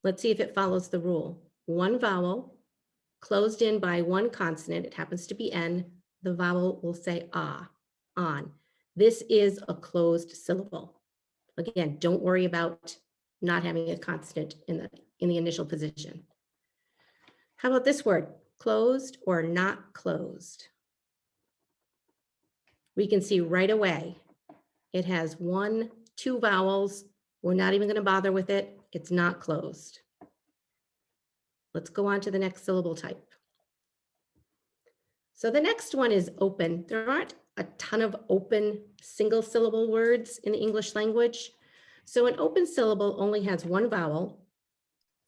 Let's see if it follows the rule. One vowel closed in by one consonant, it happens to be N, the vowel will say ah, on. This is a closed syllable. Again, don't worry about not having a consonant in the initial position. How about this word, closed or not closed? We can see right away, it has two vowels. We're not even going to bother with it. It's not closed. Let's go on to the next syllable type. So the next one is open. There aren't a ton of open single syllable words in the English language. So an open syllable only has one vowel,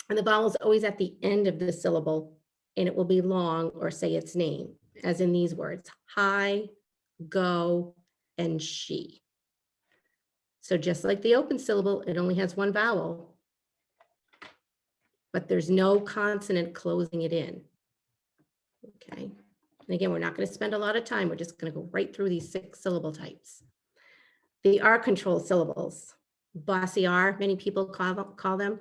and the vowel is always at the end of the syllable, and it will be long or say its name, as in these words, hi, go, and she. So just like the open syllable, it only has one vowel, but there's no consonant closing it in. Okay. And again, we're not going to spend a lot of time. We're just going to go right through these 6 syllable types. The R control syllables, bossy R, many people call them.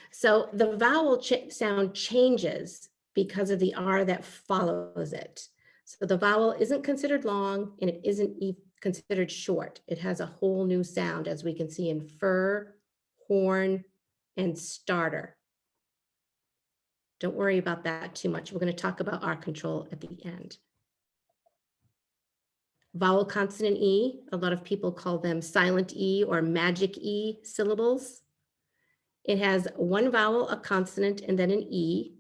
So the vowel sound changes because of the R that follows it. So the vowel isn't considered long and it isn't considered short. It has a whole new sound, as we can see in fur, horn, and starter. Don't worry about that too much. We're going to talk about R control at the end. Vowel consonant E, a lot of people call them silent E or magic E syllables. It has one vowel, a consonant, and then an E.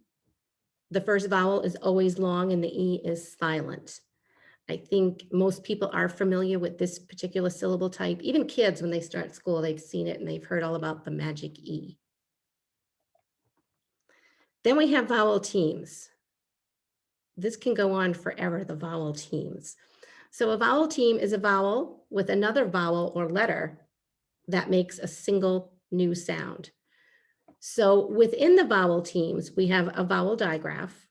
The first vowel is always long and the E is silent. I think most people are familiar with this particular syllable type. Even kids, when they start school, they've seen it and they've heard all about the magic E. Then we have vowel teams. This can go on forever, the vowel teams. So a vowel team is a vowel with another vowel or letter that makes a single new sound. So within the vowel teams, we have a vowel digraph,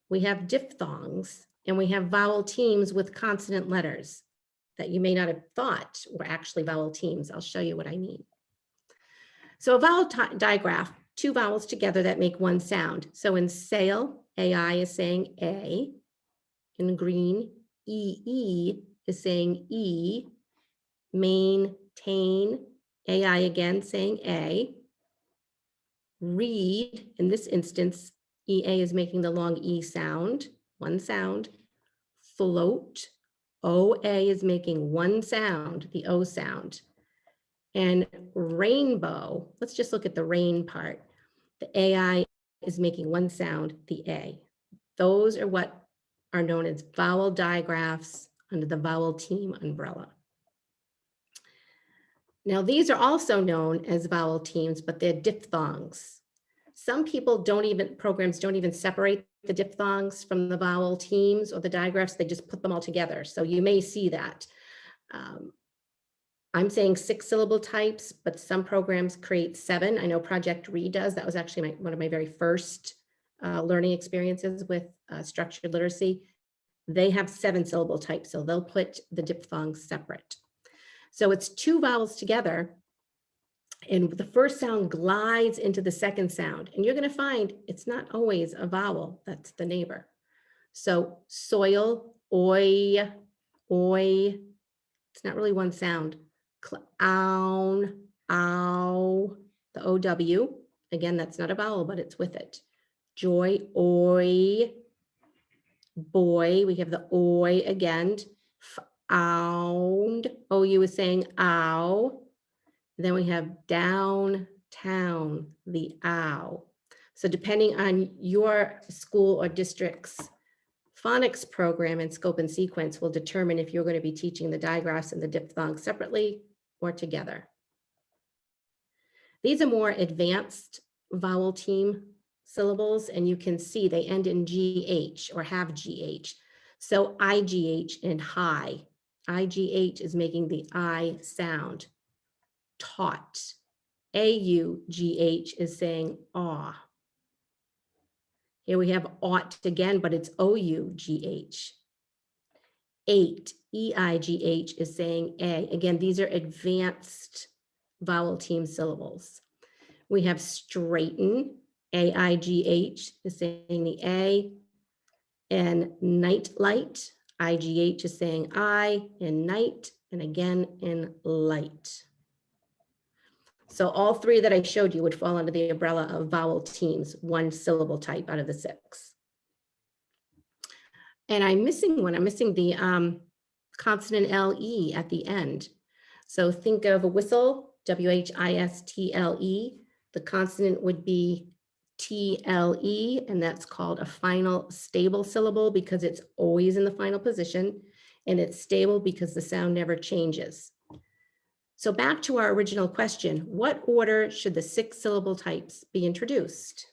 we have diphthongs, and we have vowel teams with consonant letters that you may not have thought were actually vowel teams. I'll show you what I mean. So a vowel digraph, 2 vowels together that make one sound. So in sail, AI is saying A. In green, EE is saying E. Maintain, AI again saying A. Read, in this instance, EA is making the long E sound, one sound. Float, OA is making one sound, the O sound. And rainbow, let's just look at the rain part. The AI is making one sound, the A. Those are what are known as vowel digraphs under the vowel team umbrella. Now, these are also known as vowel teams, but they're diphthongs. Some programs don't even separate the diphthongs from the vowel teams or the digraphs, they just put them all together. So you may see that. I'm saying 6 syllable types, but some programs create 7. I know Project Read does. That was actually one of my very first learning experiences with structured literacy. They have 7 syllable types, so they'll put the diphthongs separate. So it's 2 vowels together, and the first sound glides into the second sound, and you're going to find it's not always a vowel that's the neighbor. So soil, oi, oi, it's not really one sound. Clown, ow, the OW, again, that's not a vowel, but it's with it. Joy, oi, boy, we have the oi again. Found, OU is saying ow. Then we have downtown, the ow. So depending on your school or district's phonics program and scope and sequence will determine if you're going to be teaching the digraphs and the diphthongs separately or together. These are more advanced vowel team syllables, and you can see they end in GH or have GH. So IGH and high. IGH is making the I sound. Taught. AUGH is saying aw. Here we have ought again, but it's OUGH. 8, EIGH is saying A. Again, these are advanced vowel team syllables. We have straighten, AIGH is saying the A, and night light, IGH is saying I in night, and again in light. So all three that I showed you would fall under the umbrella of vowel teams, one syllable type out of the 6. And I'm missing one. I'm missing the consonant LE at the end. So think of a whistle, WHISTLE. The consonant would be TLE, and that's called a final stable syllable because it's always in the final position, and it's stable because the sound never changes. So back to our original question, what order should the 6 syllable types be introduced?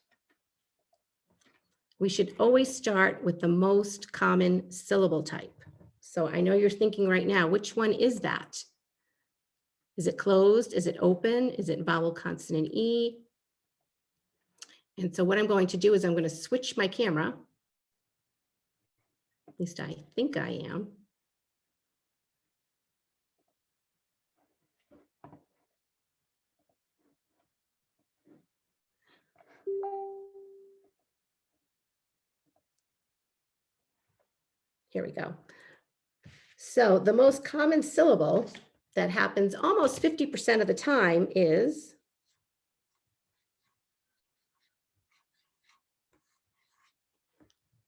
We should always start with the most common syllable type. So I know you're thinking right now, which one is that? Is it closed? Is it open? Is it vowel consonant E? And so what I'm going to do is I'm going to switch my camera. At least I think I am. Here we go. So the most common syllable that happens almost 50% of the time is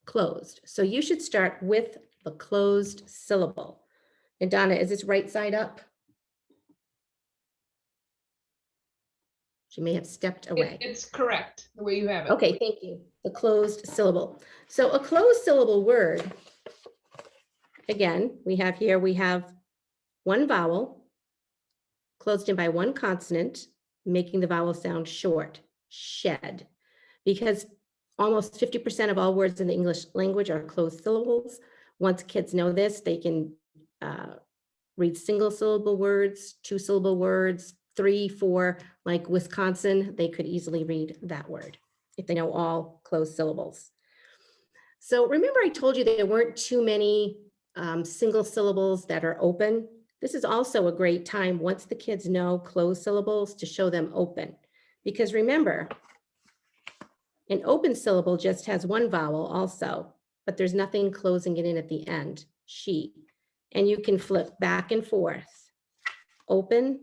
closed. So you should start with the closed syllable. And Donna, is this right side up? She may have stepped away. It's correct, the way you have it. Okay, thank you. The closed syllable. So a closed syllable word, again, we have one vowel closed in by one consonant, making the vowel sound short, shed. Because almost 50% of all words in the English language are closed syllables. Once kids know this, they can read single syllable words, 2 syllable words, 3, 4, like Wisconsin, they could easily read that word if they know all closed syllables. So remember I told you there weren't too many single syllables that are open. This is also a great time once the kids know closed syllables to show them open. Because remember, an open syllable just has one vowel also, but there's nothing closing it in at the end, she. And you can flip back and forth, open,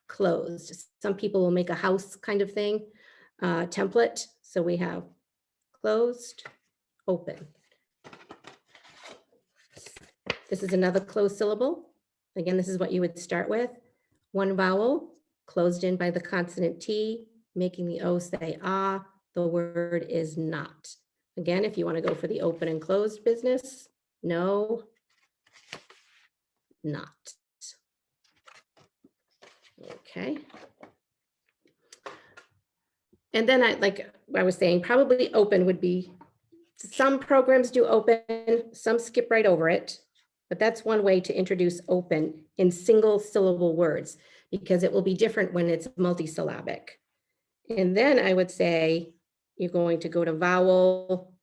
closed. Some people will make a house kind of thing, template. So we have closed, open. This is another closed syllable. Again, this is what you would start with. One vowel closed in by the consonant T, making the O say ah. The word is not. Again, if you want to go for the open and closed business, no, not. Okay. And then like I was saying, probably open would be, some programs do open, some skip right over it, but that's one way to introduce open in single syllable words because it will be different when it's multisyllabic. And then I would say you're going to go to vowel,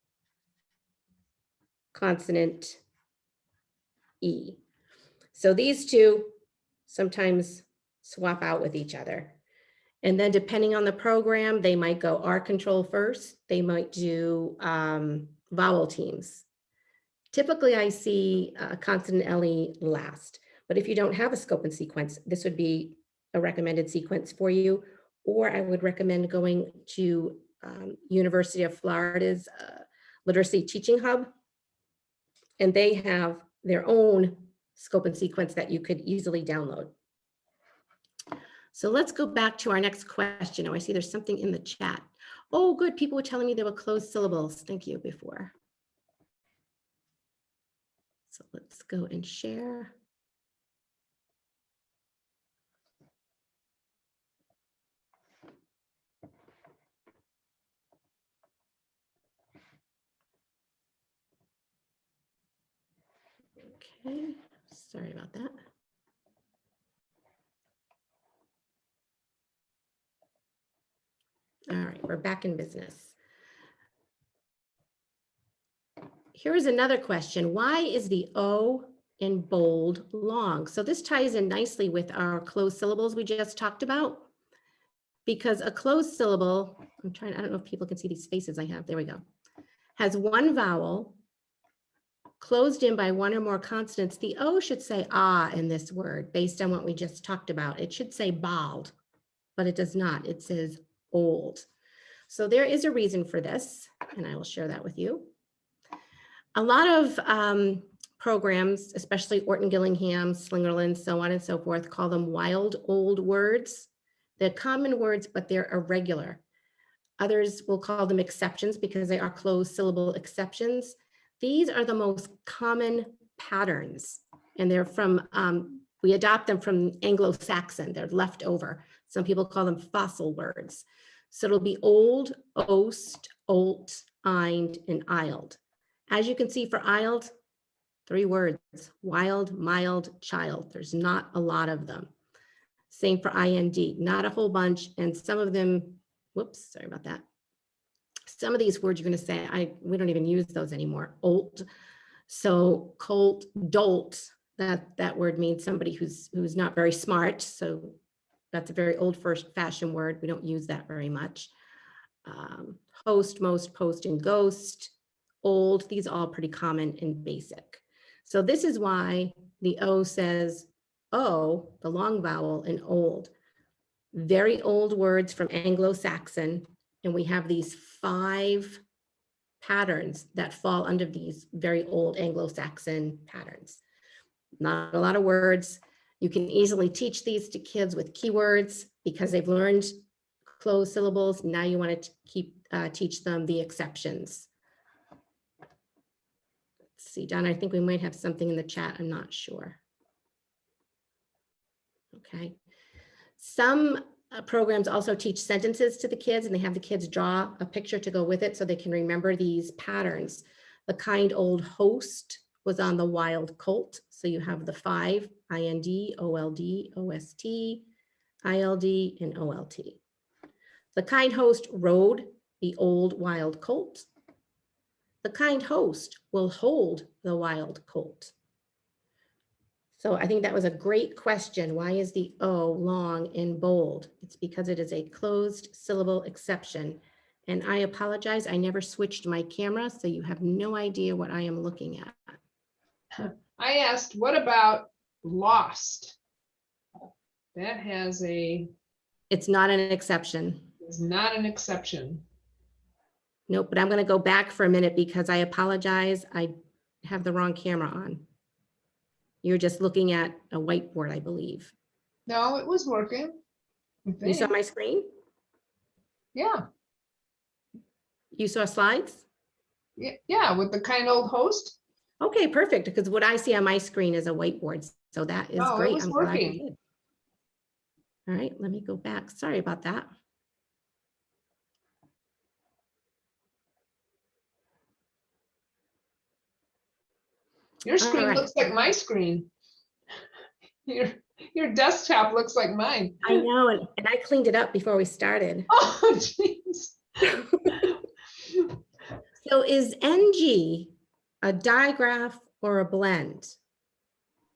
consonant, E. So these two sometimes swap out with each other. And then depending on the program, they might go R control first. They might do vowel teams. Typically, I see consonant LE last. But if you don't have a scope and sequence, this would be a recommended sequence for you. Or I would recommend going to University of Florida's Literacy Teaching Hub. And they have their own scope and sequence that you could easily download. So let's go back to our next question. Oh, I see there's something in the chat. Oh, good. People were telling me there were closed syllables. Thank you before. So let's go and share. Okay, sorry about that. All right, we're back in business. Here is another question. Why is the O in bold long? So this ties in nicely with our closed syllables we just talked about. because a closed syllable, I don't know if people can see these faces I have, there we go, has one vowel closed in by one or more consonants. The O should say ah in this word based on what we just talked about. It should say bald, but it does not. It says old. So there is a reason for this, and I will share that with you. A lot of programs, especially Orton Gillingham, Slingerland, so on and so forth, call them wild old words. They're common words, but they're irregular. Others will call them exceptions because they are closed syllable exceptions. These are the most common patterns, and they're from, we adopt them from Anglo-Saxon, they're left over. Some people call them fossil words. So it'll be old, ost, olt, eind, and ild. As you can see for ild, 3 words, wild, mild, child. There's not a lot of them. Same for ind, not a whole bunch. And some of them, whoops, sorry about that. Some of these words you're going to say, we don't even use those anymore. Olt, so colt, dolt, that word means somebody who's not very smart. So that's a very old fashioned word. We don't use that very much. Host, most, post, and ghost, old, these are all pretty common and basic. So this is why the O says O, the long vowel, in old. Very old words from Anglo-Saxon, and we have these 5 patterns that fall under these very old Anglo-Saxon patterns. Not a lot of words. You can easily teach these to kids with keywords because they've learned closed syllables. Now you want to teach them the exceptions. Let's see, Donna, I think we might have something in the chat. I'm not sure. Okay. Some programs also teach sentences to the kids, and they have the kids draw a picture to go with it so they can remember these patterns. The kind old host was on the wild colt. So you have the 5, ind, old, ost, ild, and olt. The kind host rode the old wild colt. The kind host will hold the wild colt. So I think that was a great question. Why is the O long and bold? It's because it is a closed syllable exception. And I apologize, I never switched my camera, so you have no idea what I am looking at. I asked, what about lost? That has It's not an exception. is not an exception. Nope, but I'm going to go back for a minute because I apologize. I have the wrong camera on. You're just looking at a whiteboard, I believe. No, it was working. You saw my screen? Yeah. You saw slides? Yeah, with the kind old host. Okay, perfect. Because what I see on my screen is a whiteboard. So that is No, great. it was I'm glad you working. did. All right, let me go back. Sorry about that. Your screen right. looks like my screen. Your desktop looks like mine. I know, and I cleaned it up before we started. Oh, jeez. So is NG a digraph or a blend?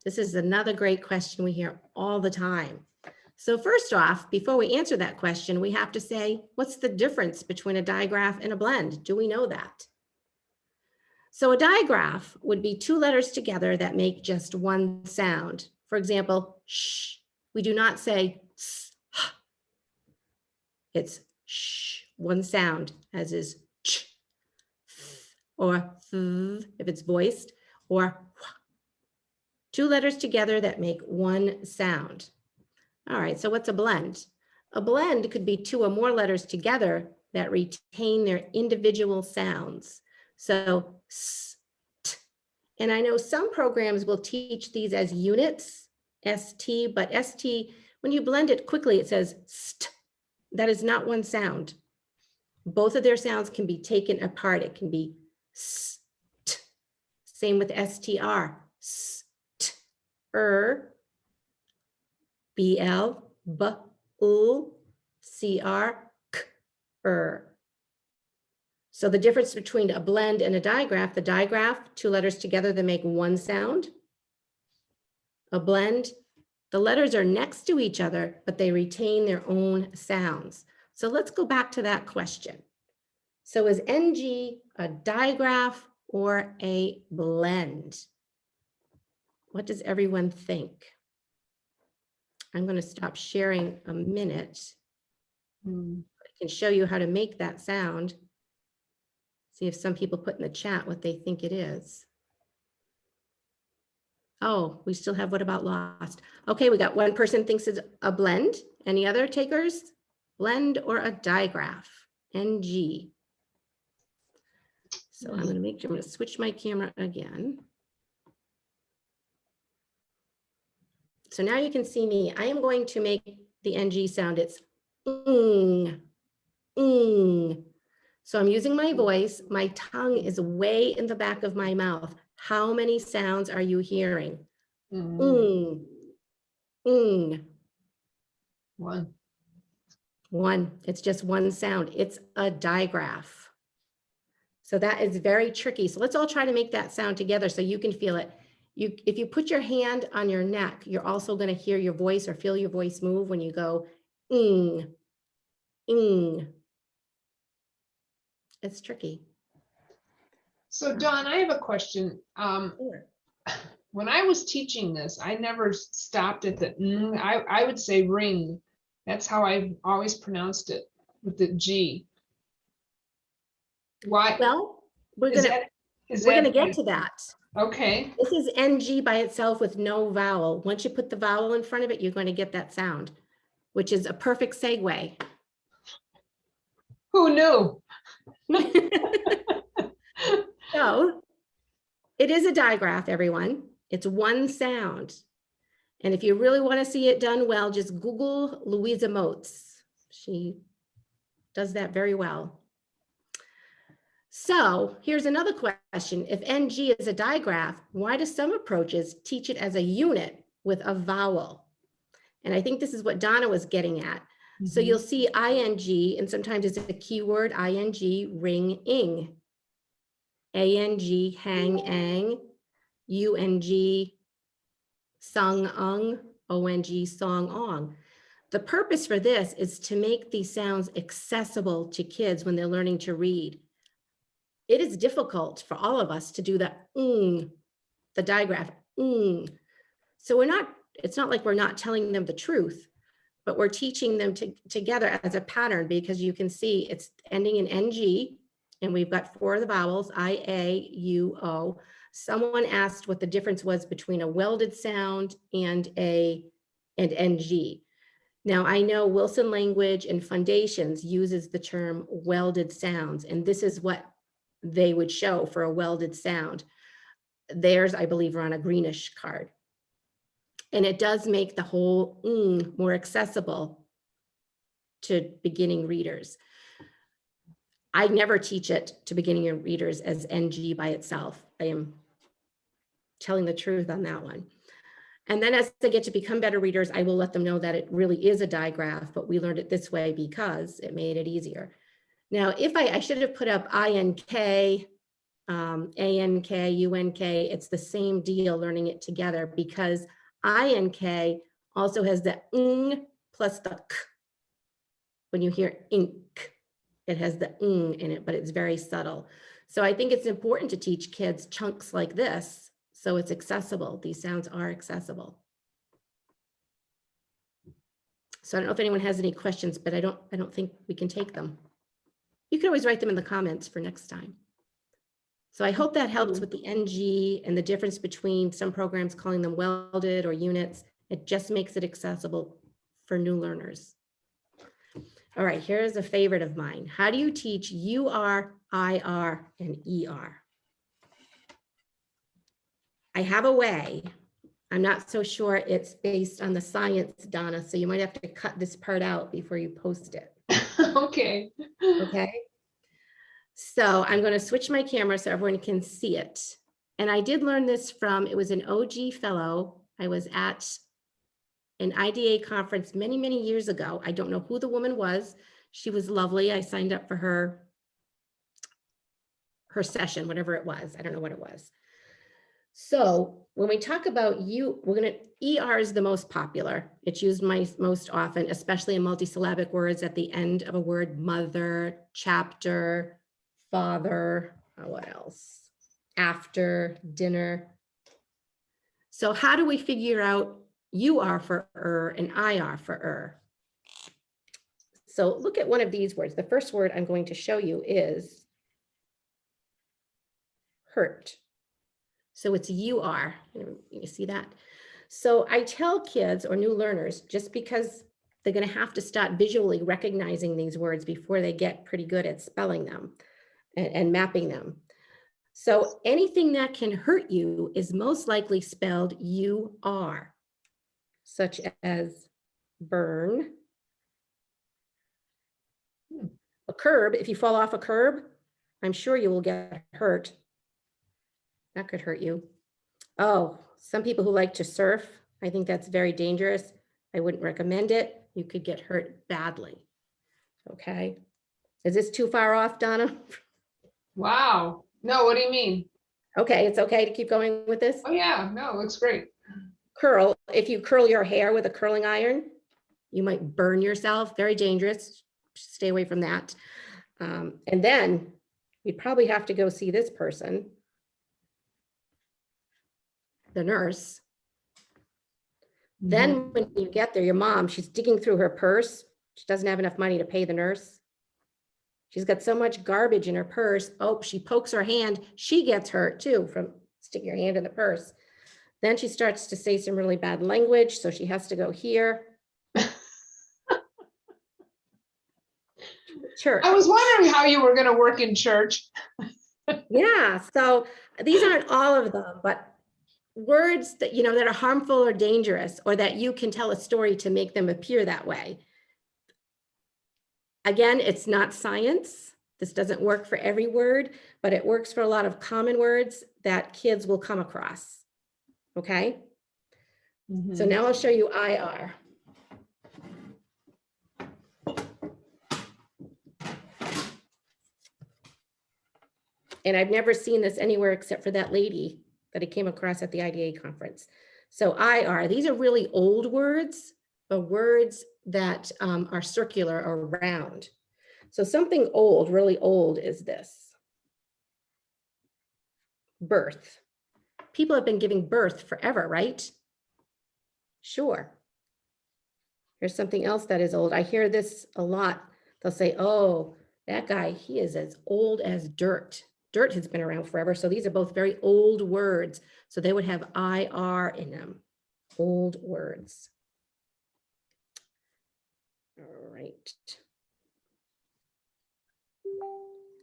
This is another great question we hear all the time. So first off, before we answer that question, we have to say, what's the difference between a digraph and a blend? Do we know that? So a digraph would be 2 letters together that make just one sound. For example, sh. We do not say s, h. It's sh, one sound, as is ch, th, or th, if it's voiced, or wh. 2 letters together that make one sound. All right, so what's a blend? A blend could be 2 or more letters together that retain their individual sounds. So s, t. And I know some programs will teach these as units, ST, but ST, when you blend it quickly, it says st. That is not one sound. Both of their sounds can be taken apart. It can be st. Same with STR, st, BL, B, U, CR, K, So the difference between a blend and a digraph, the digraph, 2 letters together that make one sound. A blend, The letters are next to each other, but they retain their own sounds. So let's go back to that question. So is NG a digraph or a blend? What does everyone think? I'm going to stop sharing a minute. Hmm. I can show you how to make that sound. See if some people put in the chat what they think it is. Oh, we still have what about lost? Okay, we got one person thinks it's a blend. Any other takers? Blend or a digraph? NG. So I'm going to switch my camera again. So now you can see me. I am going to make the NG sound. It's mm, mm. So I'm using my voice. My tongue is way in the back of my mouth. How many sounds are you hearing? Mm. One. One. It's just one sound. It's a digraph. So that is very tricky. So let's all try to make that sound together so you can feel it. If you put your hand on your neck, you're also going to hear your voice or feel your voice move when you go ing, ing. It's tricky. So Dawn, I have a question. Sure. When I was teaching this, I never stopped at the I would say ring. That's how I always pronounced it, with the G. Why? Well, we're Is gonna get to that. Okay. This is NG by itself with no vowel. Once you put the vowel in front of it, you're going to get that sound, which is a perfect segue. Who knew? So it is a digraph, everyone. It's one sound. And if you really want to see it done well, just Google Louisa Moats. She does that very well. So here's another question. If NG is a digraph, why do some approaches teach it as a unit with a vowel? And I think this is what Donna was getting at. So you'll see ing, and sometimes it's a keyword, ing, ring, ing. ANG, hang, ang. UNG, sung, ung. ONG, song, ong. The purpose for this is to make these sounds accessible to kids when they're learning to read. It is difficult for all of us to do the digraph. So it's not like we're not telling them the truth, but we're teaching them together as a pattern, because you can see it's ending in NG, and we've got 4 of the vowels, I, A, U, O. Someone asked what the difference was between a welded sound and NG. Now I know Wilson Language and Foundations uses the term welded sounds, and this is what they would show for a welded sound. Theirs, I believe, are on a greenish card. And it does make the whole more accessible to beginning readers. I never teach it to beginning readers as NG by itself. I am telling the truth on that one. And then as they get to become better readers, I will let them know that it really is a digraph, but we learned it this way because it made it easier. Now, if I should have put up INK, ANK, UNK, it's the same deal learning it together, because INK also has the ng plus the k. When you hear ink, it has the ng in it, but it's very subtle. So I think it's important to teach kids chunks like this so it's accessible. These sounds are accessible. So I don't know if anyone has any questions, but I don't think we can take them. You can always write them in the comments for next time. So I hope that helps with the NG and the difference between some programs calling them welded or units. It just makes it accessible for new learners. All right, here's a favorite of mine. How do you teach UR, IR, and ER? I have a way. I'm not so sure it's based on the science, Donna, so you might have to cut this part out before you post it. Okay. Okay. So I'm going to switch my camera so everyone can see it. And I did learn this from, it was an OG fellow. I was at an IDA conference many, many years ago. I don't know who the woman was. She was lovely. I signed up for her session, whatever it was. I don't know what it was. So when we talk about you, ER is the most popular. It's used most often, especially in multisyllabic words at the end of a word: mother, chapter, father, what else? After, dinner. So how do we figure out UR for and IR for So look at one of these words. The first word I'm going to show you is hurt. So it's UR. You see that? So I tell kids or new learners, just because they're going to have to start visually recognizing these words before they get pretty good at spelling them and mapping them. So anything that can hurt you is most likely spelled UR, such as burn. A curb, if you fall off a curb, I'm sure you will get hurt. That could hurt you. Oh, some people who like to surf, I think that's very dangerous. I wouldn't recommend it. You could get hurt badly. Okay. Is this too far off, Donna? Wow. No, what do you mean? Okay, it's okay to keep going with this. Oh yeah, no, it looks great. Curl, if you curl your hair with a curling iron, you might burn yourself. Very dangerous. Stay away from that. And then you'd probably have to go see this person, the nurse. Then when you get there, your mom, she's digging through her purse. She doesn't have enough money to pay the nurse. She's got so much garbage in her purse. Oh, she pokes her hand. She gets hurt too from sticking her hand in the purse. Then she starts to say some really bad language. So she has to go here. Church. I was wondering how you were going to work in church. Yeah, so these aren't all of them, but words that, that are harmful or dangerous, or that you can tell a story to make them appear that way. Again, it's not science. This doesn't work for every word, but it works for a lot of common words that kids will come across. Okay. So now I'll show you IR. And I've never seen this anywhere except for that lady that I came across at the IDA conference. So IR, these are really old words, but words that are circular or round. So something old, really old is this. Birth. People have been giving birth forever, right? Sure. Here's something else that is old. I hear this a lot. They'll say, oh, that guy, he is as old as dirt. Dirt has been around forever. So these are both very old words. So they would have IR in them. Old words. All right.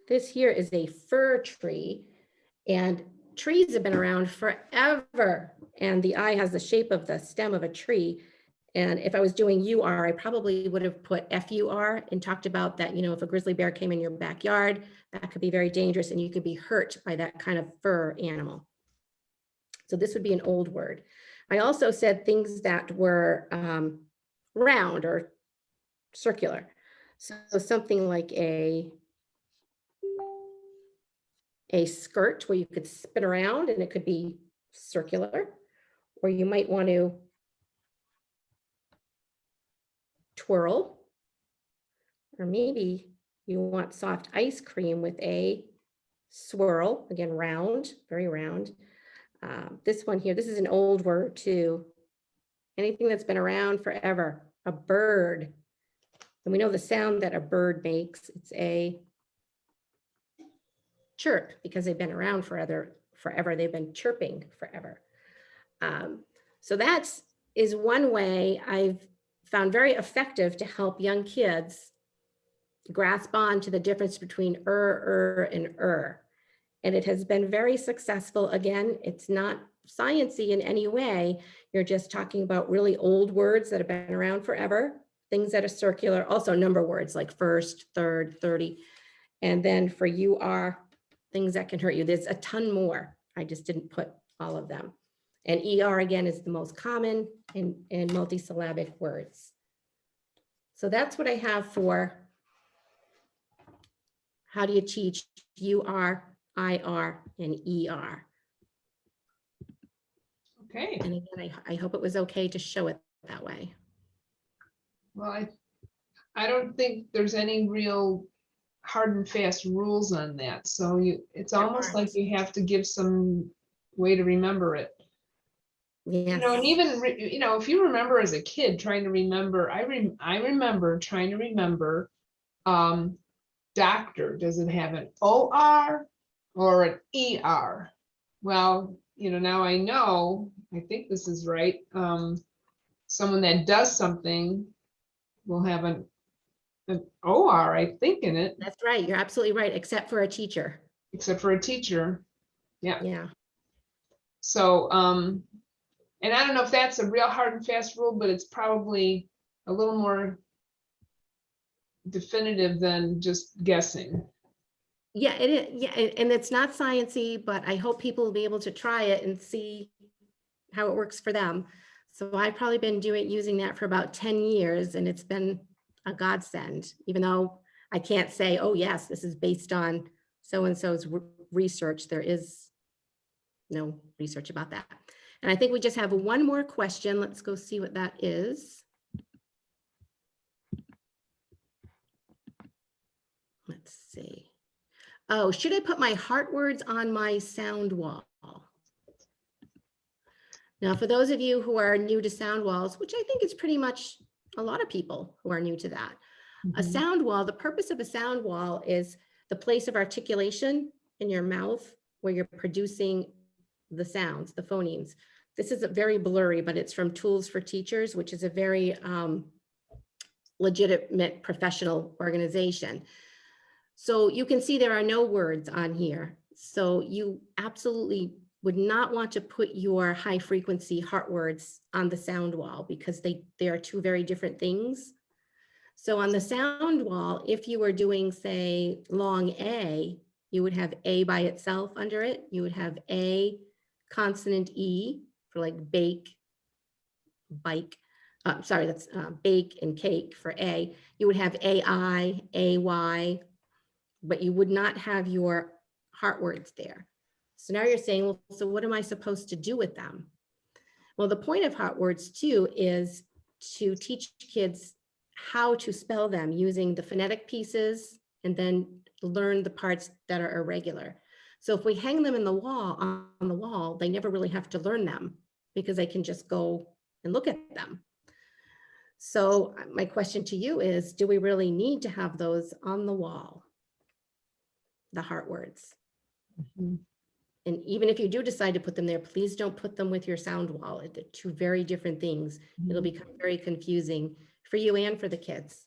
This here is a fir tree, and trees have been around forever. And the I has the shape of the stem of a tree. And if I was doing UR, I probably would have put FUR and talked about that, if a grizzly bear came in your backyard, that could be very dangerous and you could be hurt by that kind of fur animal. So this would be an old word. I also said things that were round or circular. So something like a skirt where you could spin around and it could be circular, or you might want to twirl, or maybe you want soft ice cream with a swirl, again, round, very round. This one here, this is an old word too. Anything that's been around forever, a bird. And we know the sound that a bird makes, it's a chirp because they've been around forever. They've been chirping forever. So that is one way I've found very effective to help young kids grasp on to the difference between and And it has been very successful. Again, it's not sciencey in any way. You're just talking about really old words that have been around forever, things that are circular, also number words like first, third, 30. And then for UR, things that can hurt you. There's a ton more. I just didn't put all of them. And ER, again, is the most common in multisyllabic words. So that's what I have for how do you teach UR, IR, and ER. Okay. And again, I hope it was okay to show it that way. Well, I don't think there's any real hard and fast rules on that. So it's almost like you have to give some way to remember it. Yes. You know, and even, if you remember as a kid trying to remember, I remember trying to remember, doctor, does it have an OR or an ER? Well, now I know, I think this is right. Someone that does something will have an OR, I think, in it, That's right. You're absolutely right, except for a teacher. except for a teacher. Yeah. Yeah. So, and I don't know if that's a real hard and fast rule, but it's probably a little more definitive than just guessing. Yeah, it is. Yeah, and it's not sciencey, but I hope people will be able to try it and see how it works for them. So I've probably been using that for about 10 years, and it's been a godsend, even though I can't say, oh yes, this is based on so-and-so's research. There is no research about that. And I think we just have one more question. Let's go see what that is. Let's see. Oh, should I put my heart words on my sound wall? Now, for those of you who are new to sound walls, which I think is pretty much a lot of people who are new to that, a sound wall, the purpose of a sound wall is the place of articulation in your mouth where you're producing the sounds, the phonemes. This is very blurry, but it's from Tools for Teachers, which is a very legitimate professional organization. So you can see there are no words on here. So you absolutely would not want to put your high frequency heart words on the sound wall because they are two very different things. So on the sound wall, if you were doing, say, long A, you would have A by itself under it. You would have A, consonant E for like bake, bike. Sorry, that's bake and cake for A. You would have AI, AY, but you would not have your heart words there. So now you're saying, well, so what am I supposed to do with them? Well, the point of heart words too is to teach kids how to spell them using the phonetic pieces and then learn the parts that are irregular. So if we hang them in the wall, on the wall, they never really have to learn them because they can just go and look at them. So my question to you is, do we really need to have those on the wall? The heart words. And even if you do decide to put them there, please don't put them with your sound wall. They're two very different things. It'll become very confusing for you and for the kids.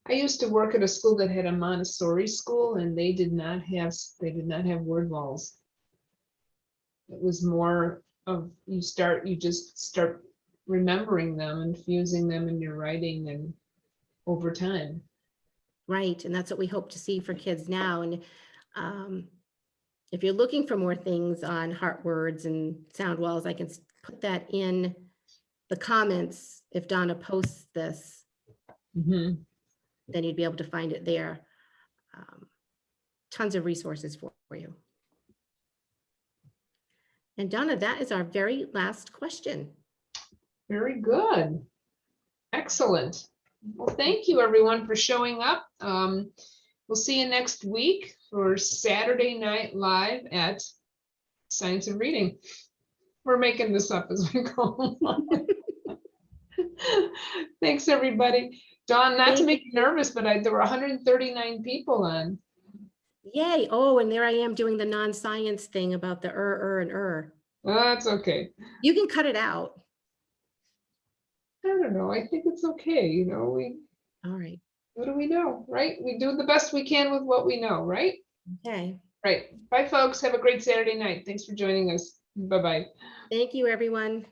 I used to work at a school that had a Montessori school, and they did not have word walls. It was more of you just start remembering them and fusing them in your writing and over time. Right, and that's what we hope to see for kids now. And if you're looking for more things on heart words and sound walls, I can put that in the comments. If Donna posts this, then you'd be able to find it there. Tons of resources for you. And Donna, that is our very last question. Very good. Excellent. Well, thank you everyone for showing up. We'll see you next week for Saturday Night Live at Science of Reading. We're making this up as we go along. Thanks, everybody. Dawn, not to make you nervous, but there were 139 people on. Yay. Oh, and there I am doing the non-science thing about the and Oh, that's okay. You can cut it out. I don't know. I think it's okay. All right. What do we know, right? We do the best we can with what we know, right? Okay. Right. Bye, folks. Have a great Saturday night. Thanks for joining us. Bye-bye. Thank you, everyone.